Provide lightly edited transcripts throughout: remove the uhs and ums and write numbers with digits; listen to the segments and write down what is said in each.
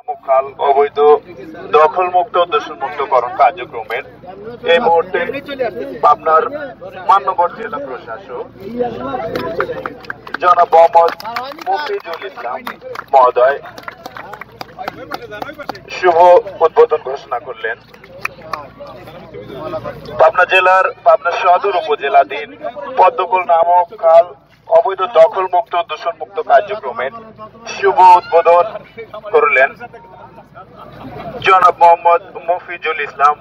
খাল অবৈধ দখলমুক্ত দূষণমুক্তকরণ কার্যক্রমের এই মুহূর্তে পাবনার মান্যবর জেলা প্রশাসক জনাব মোহাম্মদ মফিজুল ইসলাম মহোদয় শুভ উদ্বোধন ঘোষণা করলেন। পাবনা জেলার পাবনা সদর উপজেলাধীন পদ্মকুল নামক খাল অবৈধ দখলমুক্ত দূষণমুক্ত কার্যক্রমের শুভ উদ্বোধন করলেন জনাব মোহাম্মদ মফিজুল ইসলাম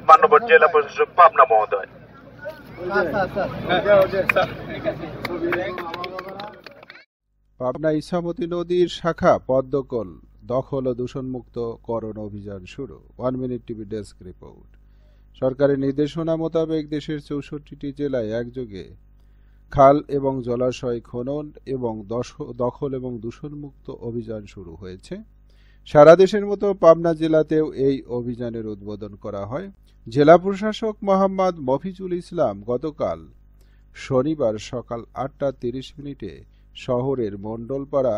মান্যবর জেলা প্রশাসক পাবনা মহোদয়। পাবনা ইছামতি নদীর শাখা পদ্মকুল দখল ও দূষণমুক্ত করণ অভিযান শুরু। 1 মিনিট টিভি ডেস্ক রিপোর্ট। সরকারি নির্দেশনা মোতাবেক দেশের 64টি জেলায় একযোগে খাল এবং জলাশয় খনন এবং দখল এবং দূষণমুক্ত অভিযান শুরু হয়েছে। সারা দেশের মতো পাবনা জেলাতেও এই অভিযানের উদ্বোধন করা হয়। জেলা প্রশাসক মোহাম্মদ মফিজুল ইসলাম গতকাল শনিবার সকাল 8টা 30 শহরের মণ্ডলপাড়া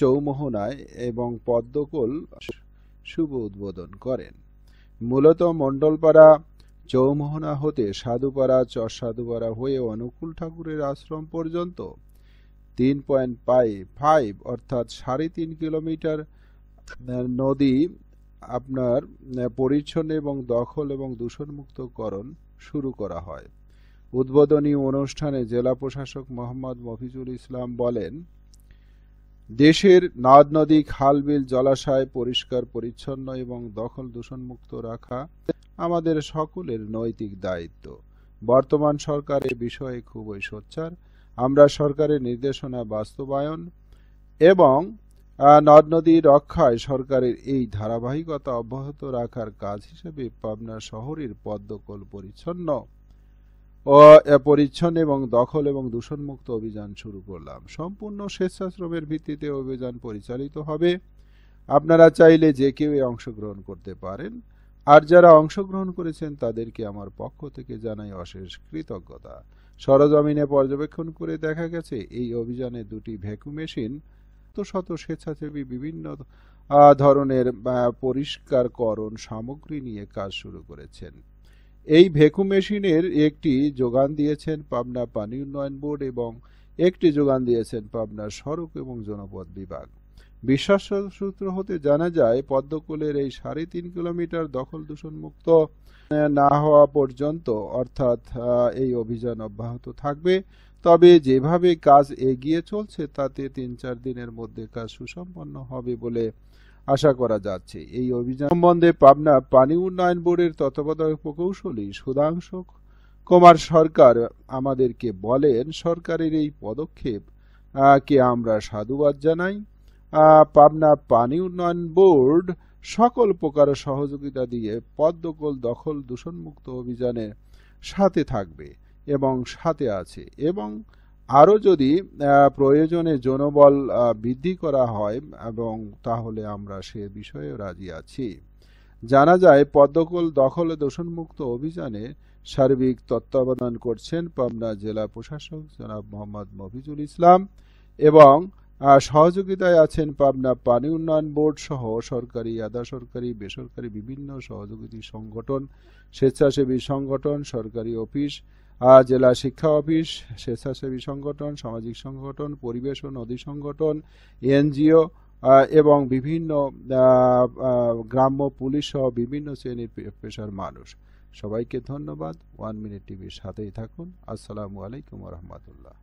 চৌমোহনায় এবং পদ্মকুল শুভ উদ্বোধন করেন। মূলত মণ্ডলপাড়া চৌমোহনা হতে সাধুপাড়া চরসাধুপাড়া হয়ে অনুকূল ঠাকুরের আশ্রম পর্যন্ত 3.5 অর্থাৎ 3.5 কিলোমিটার নদী আপনার পরিচ্ছন্ন এবং দখল এবং দূষণমুক্তকরণ শুরু করা হয়। উদ্বোধনী অনুষ্ঠানে জেলা প্রশাসক মোহাম্মদ মফিজুল ইসলাম বলেন, দেশের নদ নদী খাল বিল জলাশয় পরিষ্কার পরিচ্ছন্ন এবং দখল দূষণমুক্ত রাখা আমাদের সকলের নৈতিক দায়িত্ব। বর্তমান সরকার এ বিষয়ে খুবই সোচ্চার। আমরা সরকারের নির্দেশনা বাস্তবায়ন এবং নদ নদী রক্ষায় সরকারের এই ধারাবাহিকতা অব্যাহত রাখার কাজ হিসেবে পাবনা শহরের পদ্মকুল পরিচ্ছন্ন এবং দখল এবং দূষণমুক্ত অভিযান শুরু করলাম। সম্পূর্ণ স্বেচ্ছাশ্রমের ভিত্তিতে অভিযান পরিচালিত হবে। আপনারা চাইলে যে কেউ অংশগ্রহণ করতে পারেন। আর যারা অংশগ্রহণ করেছেন তাদেরকে আমার পক্ষ থেকে জানাই অশেষ কৃতজ্ঞতা। সরজমিনে পর্যবেক্ষণ করে দেখা গেছে এই অভিযানে 2টি ভ্যাকুম মেশিন, শত স্বেচ্ছাসেবী বিভিন্ন ধরনের পরিষ্কারকরণ সামগ্রী নিয়ে কাজ শুরু করেছেন। এই ভ্যাকুম মেশিনের একটি যোগান দিয়েছেন পাবনা পানি উন্নয়ন বোর্ড এবং একটি যোগান দিয়েছেন পাবনা সড়ক এবং জনপথ বিভাগ। বিশ্বাস সূত্র হতে জানা যায়, পদ্মকুলের এই 3.5 কিলোমিটার দখল দূষণমুক্ত না হওয়া পর্যন্ত অর্থাৎ এই অভিযান অব্যাহত থাকবে। তবে যেভাবে কাজ এগিয়ে চলছে তাতে 3-4 দিনের মধ্যে কাজ সুসম্পন্ন হবে বলে আশা করা যাচ্ছে। এই অভিযান সম্বন্ধে পাবনা পানি উন্নয়ন বোর্ডের তত্ত্বাবধায়ক প্রকৌশলী সুধাংশু কুমার সরকার আমাদেরকে বলেন, সরকারের এই পদক্ষেপ কে আমরা সাধুবাদ জানাই। পাবনা পানি উন্নয়ন বোর্ড সকল প্রকার সহযোগিতা দিয়ে পদ্মকুল দখল দূষণমুক্ত অভিযানের সাথে থাকবে এবং সাথে আছে এবং আরও যদি প্রয়োজনে জনবল বৃদ্ধি করা হয় এবং তাহলে আমরা সে বিষয়ে রাজি আছি। জানা যায়, পদ্মকুল দখল দূষণমুক্ত অভিযানে সার্বিক তত্ত্বাবধান করছেন পাবনা জেলা প্রশাসক জনাব মোহাম্মদ মফিজুল ইসলাম এবং সহযোগিতায় আছেন পাবনা পানি উন্নয়ন বোর্ড সহ সরকারি, আধা সরকারি, বেসরকারি বিভিন্ন সহযোগী সংগঠন, স্বেচ্ছাসেবী সংগঠন, সরকারি অফিস, জেলা শিক্ষা অফিস, স্বেচ্ছাসেবী সংগঠন, সামাজিক সংগঠন, পরিবেশ ও নদী সংগঠন, এনজিও এবং বিভিন্ন গ্রাম্য পুলিশ সহ বিভিন্ন শ্রেণীর পেশার মানুষ। সবাইকে ধন্যবাদ। 1 মিনিট টিভির সাথেই থাকুন। আসসালামু আলাইকুম ওয়া রাহমাতুল্লাহ।